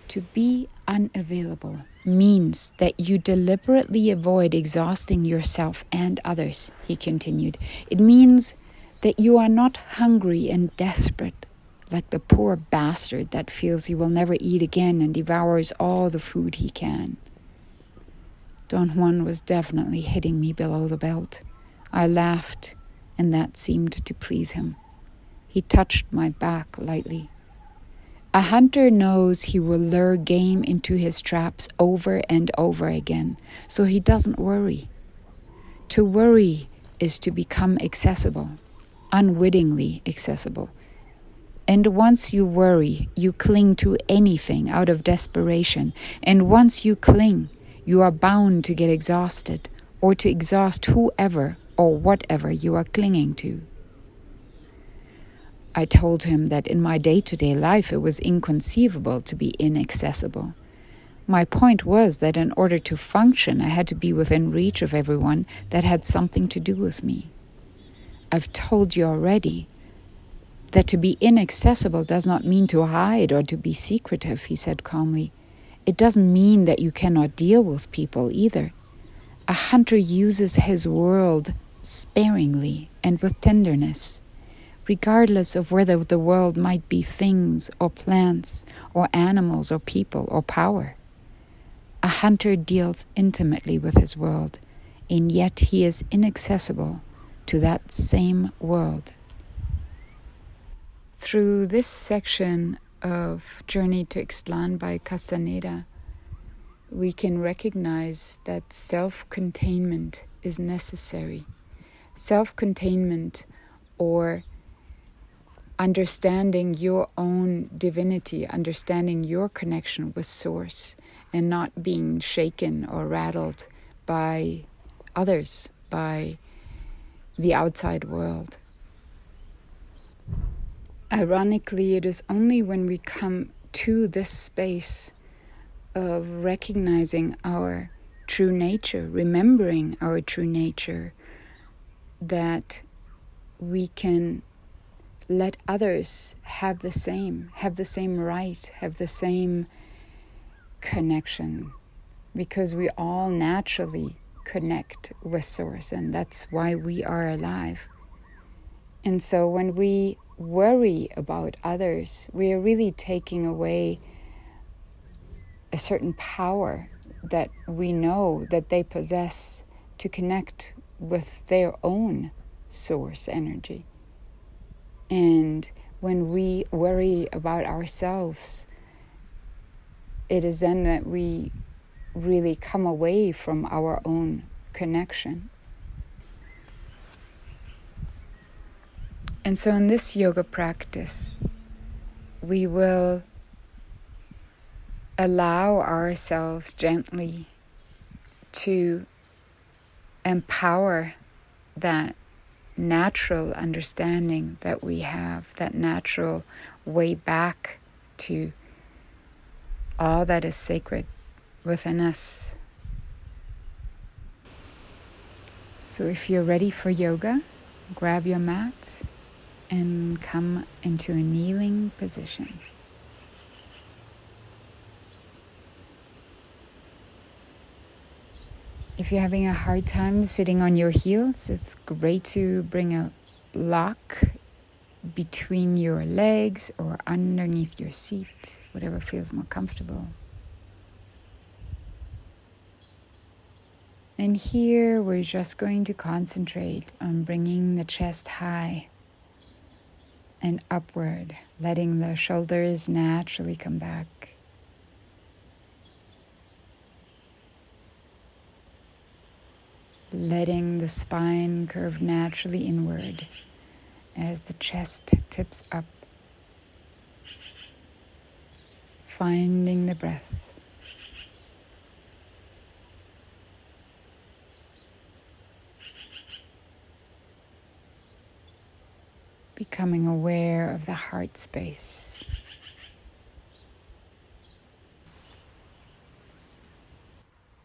To be unavailable means that you deliberately avoid exhausting yourself and others, he continued. It means that you are not hungry and desperate, like the poor bastard that feels he will never eat again and devours all the food he can. Don Juan was definitely hitting me below the belt. I laughed, and that seemed to please him. He touched my back lightly. A hunter knows he will lure game into his traps over and over again, so he doesn't worry. To worry is to become accessible, unwittingly accessible. And once you worry, you cling to anything out of desperation. And once you cling, you are bound to get exhausted or to exhaust whoever or whatever you are clinging to. I told him that in my day-to-day life it was inconceivable to be inaccessible. My point was that in order to function, I had to be within reach of everyone that had something to do with me. I've told you already that to be inaccessible does not mean to hide or to be secretive, he said calmly. It doesn't mean that you cannot deal with people either. A hunter uses his world sparingly and with tenderness, regardless of whether the world might be things or plants or animals or people or power. A hunter deals intimately with his world, and yet he is inaccessible to that same world. Through this section of Journey to Ixtlan by Castaneda, we can recognize that self-containment is necessary. Self-containment, or understanding your own divinity, understanding your connection with Source, and not being shaken or rattled by others, by the outside world. Ironically, it is only when we come to this space of recognizing our true nature, remembering our true nature, that we can let others have the same right, have the same connection, because we all naturally connect with Source, and that's why we are alive. And so when we worry about others, we are really taking away a certain power that we know that they possess to connect with their own Source energy. And when we worry about ourselves, it is then that we really come away from our own connection. And so in this yoga practice, we will allow ourselves gently to empower that natural understanding that we have, that natural way back to all that is sacred within us. So if you're ready for yoga, grab your mat and come into a kneeling position. If you're having a hard time sitting on your heels, it's great to bring a block between your legs or underneath your seat, whatever feels more comfortable. And here we're just going to concentrate on bringing the chest high and upward, letting the shoulders naturally come back. Letting the spine curve naturally inward as the chest tips up. Finding the breath. Becoming aware of the heart space.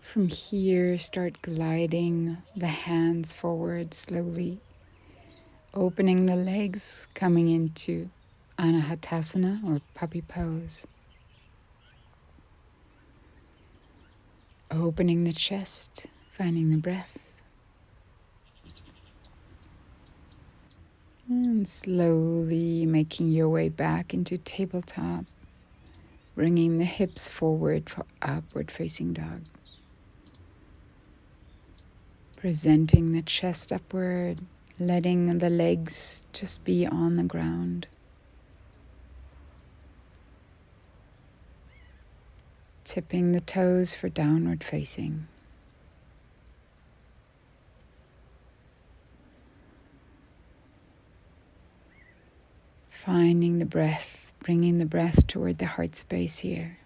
From here, start gliding the hands forward slowly, opening the legs, coming into Anahatasana or puppy pose. Opening the chest, finding the breath. And slowly making your way back into tabletop, bringing the hips forward for upward facing dog. Presenting the chest upward, letting the legs just be on the ground. Tipping the toes for downward facing. Finding the breath, bringing the breath toward the heart space here.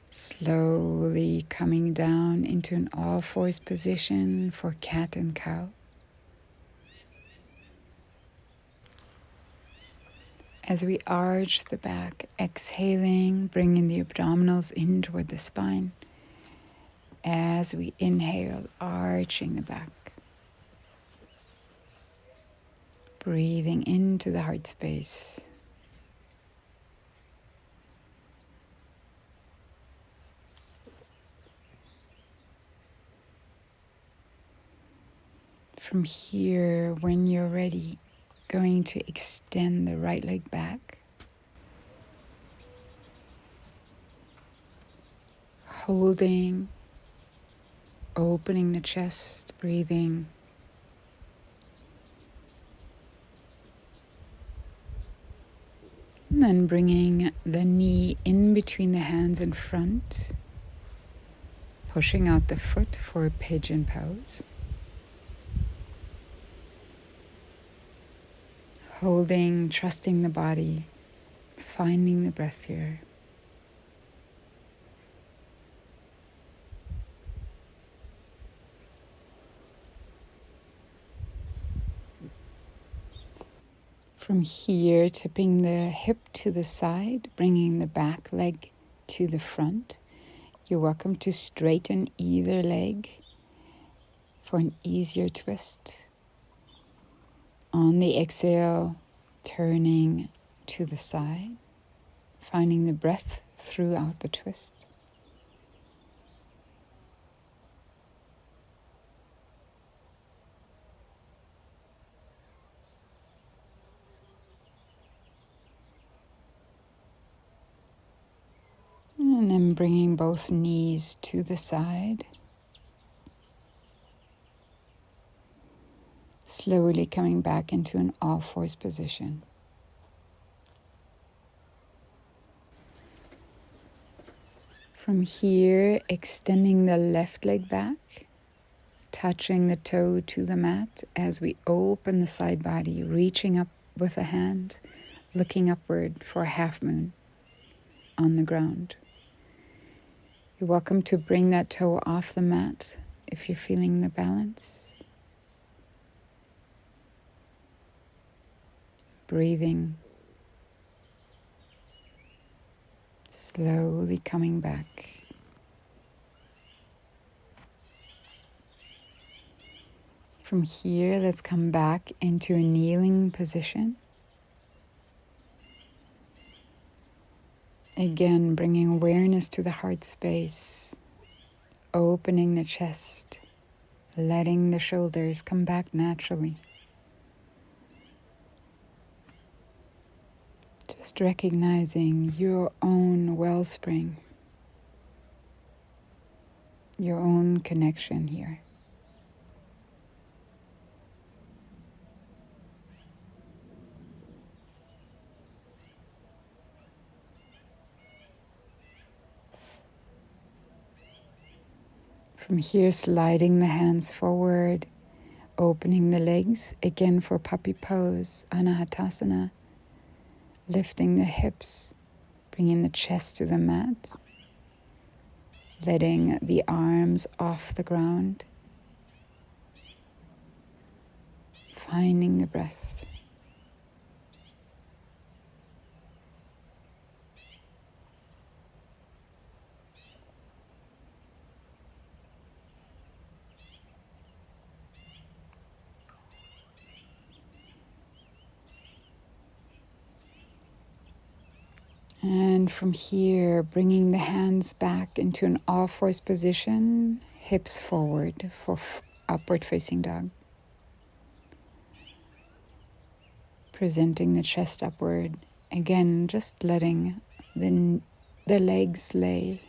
Slowly coming down into an all-fours position for cat and cow. As we arch the back, exhaling, bringing the abdominals in toward the spine. As we inhale, arching the back. Breathing into the heart space. From here, when you're ready, going to extend the right leg back. Holding, opening the chest, breathing. And then bringing the knee in between the hands in front. Pushing out the foot for pigeon pose. Holding, trusting the body, finding the breath here. From here, tipping the hip to the side, bringing the back leg to the front. You're welcome to straighten either leg for an easier twist. On the exhale, turning to the side, finding the breath throughout the twist. And then bringing both knees to the side. Slowly coming back into an all-fours position. From here, extending the left leg back, touching the toe to the mat as we open the side body, reaching up with a hand, looking upward for a half moon on the ground. You're welcome to bring that toe off the mat if you're feeling the balance. Breathing. Slowly coming back. From here, let's come back into a kneeling position. Again, bringing awareness to the heart space, opening the chest, letting the shoulders come back naturally. Just recognizing your own wellspring, your own connection here. From here, sliding the hands forward, opening the legs, again for puppy pose, anahatasana, lifting the hips, bringing the chest to the mat, letting the arms off the ground, finding the breath. And from here, bringing the hands back into an all-fours position, hips forward for upward facing dog. Presenting the chest upward. Again, just letting the legs lay.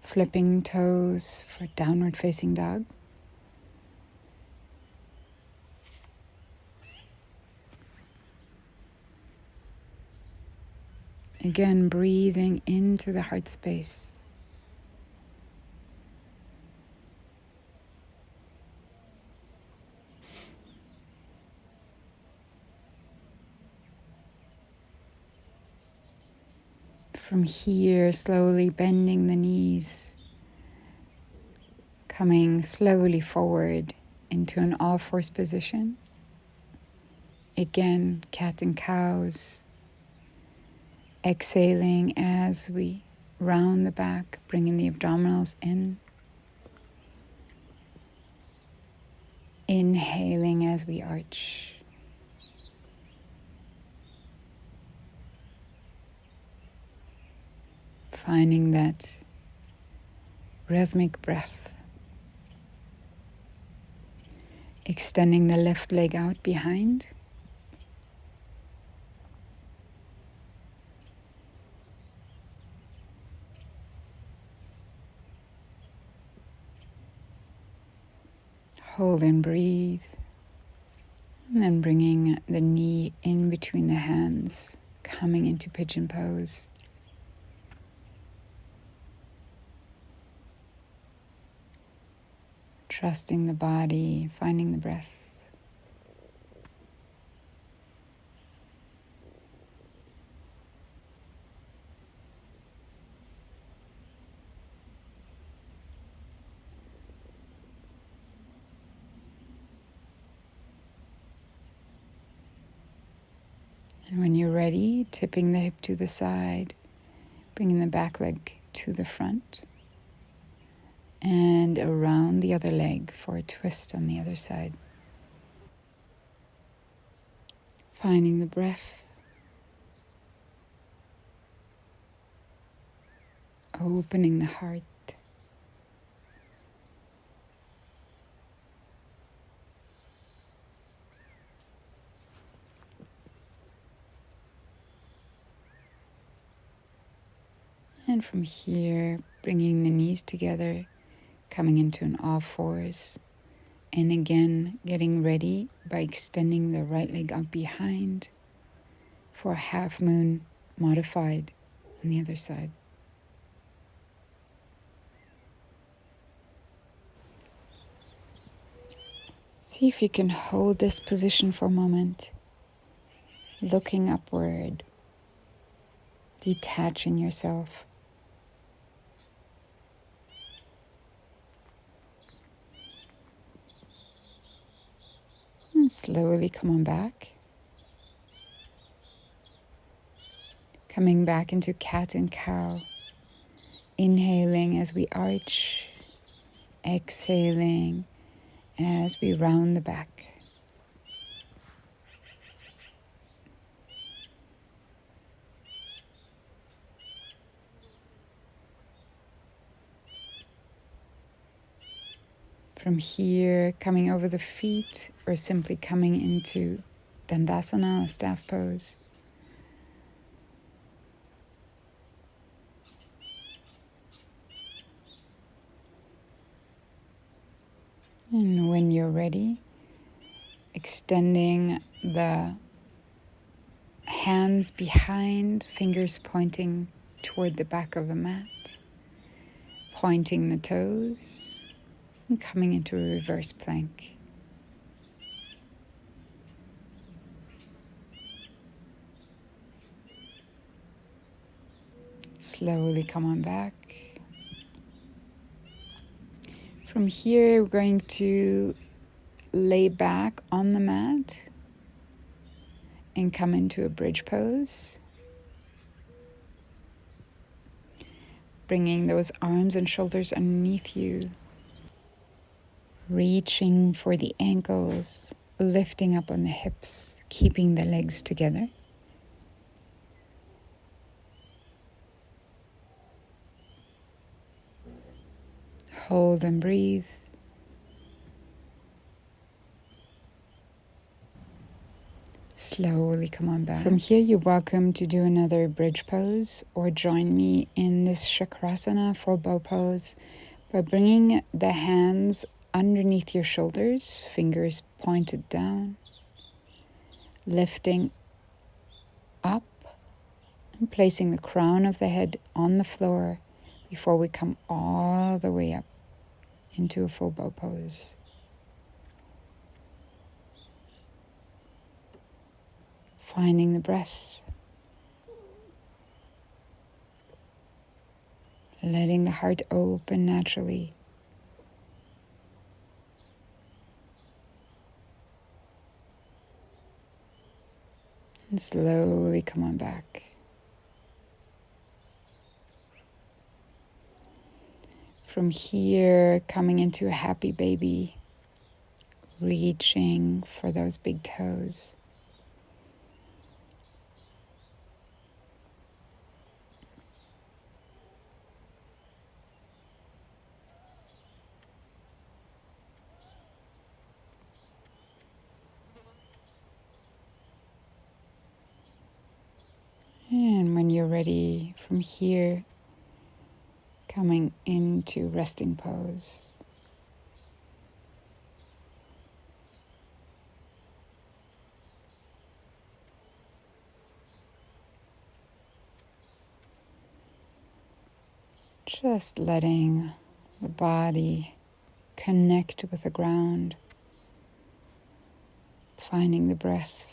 Flipping toes for downward facing dog. Again, breathing into the heart space. From here, slowly bending the knees, coming slowly forward into an all-fours position. Again, cat and cows. Exhaling as we round the back, bringing the abdominals in. Inhaling as we arch. Finding that rhythmic breath. Extending the left leg out behind. Hold and breathe. And then bringing the knee in between the hands, coming into pigeon pose. Trusting the body, finding the breath. And when you're ready, tipping the hip to the side, bringing the back leg to the front, and around the other leg for a twist on the other side. Finding the breath. Opening the heart. And from here, bringing the knees together, coming into an all-fours. And again, getting ready by extending the right leg out behind for a half moon modified on the other side. See if you can hold this position for a moment, looking upward, detaching yourself. And slowly come on back. Coming back into cat and cow. Inhaling as we arch. Exhaling as we round the back. From here, coming over the feet or simply coming into Dandasana or staff pose. And when you're ready, extending the hands behind, fingers pointing toward the back of the mat, pointing the toes, and coming into a reverse plank. Slowly come on back. From here, we're going to lay back on the mat and come into a bridge pose. Bringing those arms and shoulders underneath you. Reaching for the ankles, lifting up on the hips, keeping the legs together. Hold and breathe. Slowly come on back. From here, you're welcome to do another bridge pose or join me in this Chakrasana full bow pose by bringing the hands underneath your shoulders, fingers pointed down, lifting up and placing the crown of the head on the floor before we come all the way up into a full bow pose. Finding the breath. Letting the heart open naturally. And slowly come on back. From here, coming into a happy baby, reaching for those big toes. And when you're ready, from here, coming into resting pose. Just letting the body connect with the ground, finding the breath.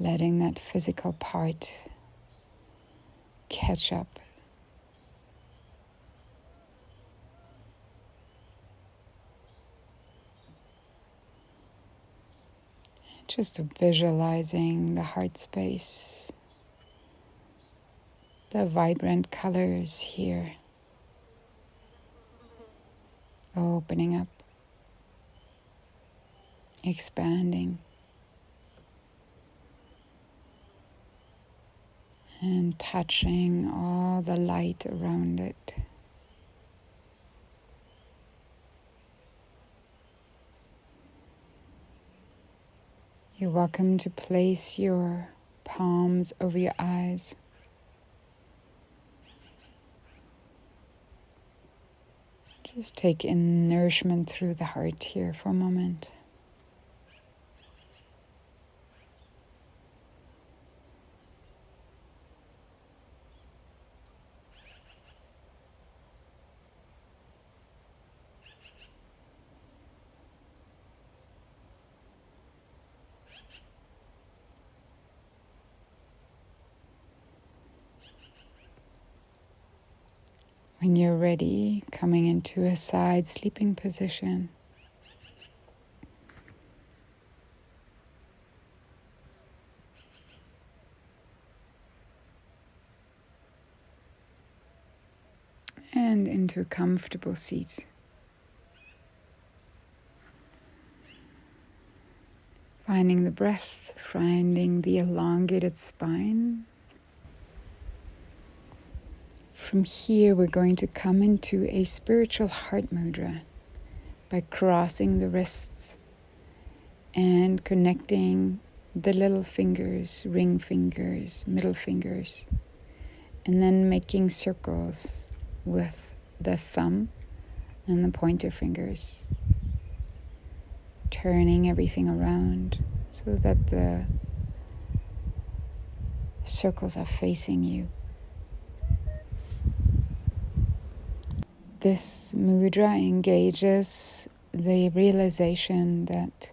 Letting that physical part catch up. Just visualizing the heart space, the vibrant colors here, opening up, expanding, and touching all the light around it. You're welcome to place your palms over your eyes. Just take in nourishment through the heart here for a moment. When you're ready, coming into a side sleeping position. And into a comfortable seat. Finding the breath, finding the elongated spine. From here, we're going to come into a spiritual heart mudra by crossing the wrists and connecting the little fingers, ring fingers, middle fingers, and then making circles with the thumb and the pointer fingers, turning everything around so that the circles are facing you. This mudra engages the realization that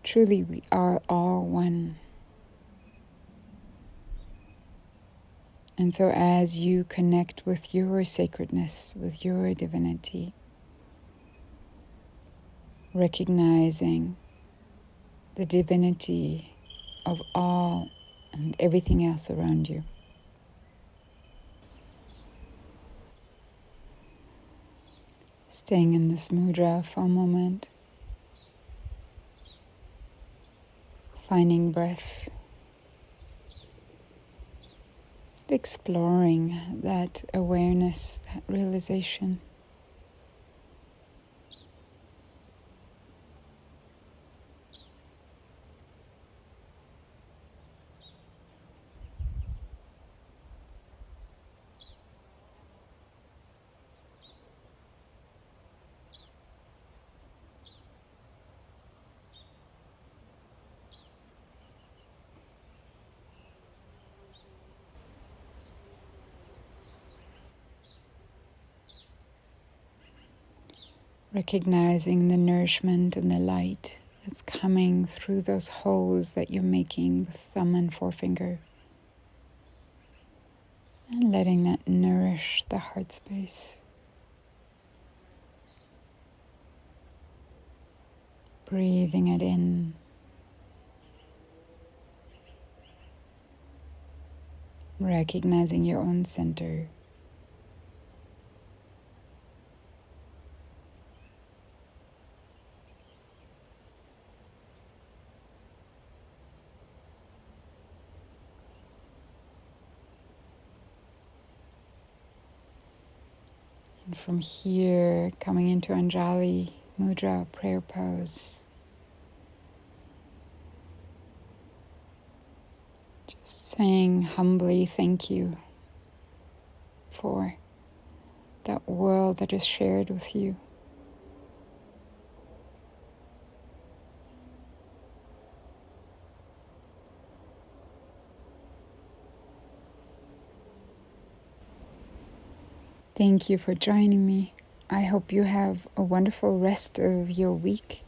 truly we are all one. And so as you connect with your sacredness, with your divinity, recognizing the divinity of all and everything else around you. Staying in this mudra for a moment, finding breath, exploring that awareness, that realization. Recognizing the nourishment and the light that's coming through those holes that you're making with thumb and forefinger. And letting that nourish the heart space. Breathing it in. Recognizing your own center. And from here, coming into Anjali Mudra, prayer pose. Just saying humbly thank you for that world that is shared with you. Thank you for joining me. I hope you have a wonderful rest of your week.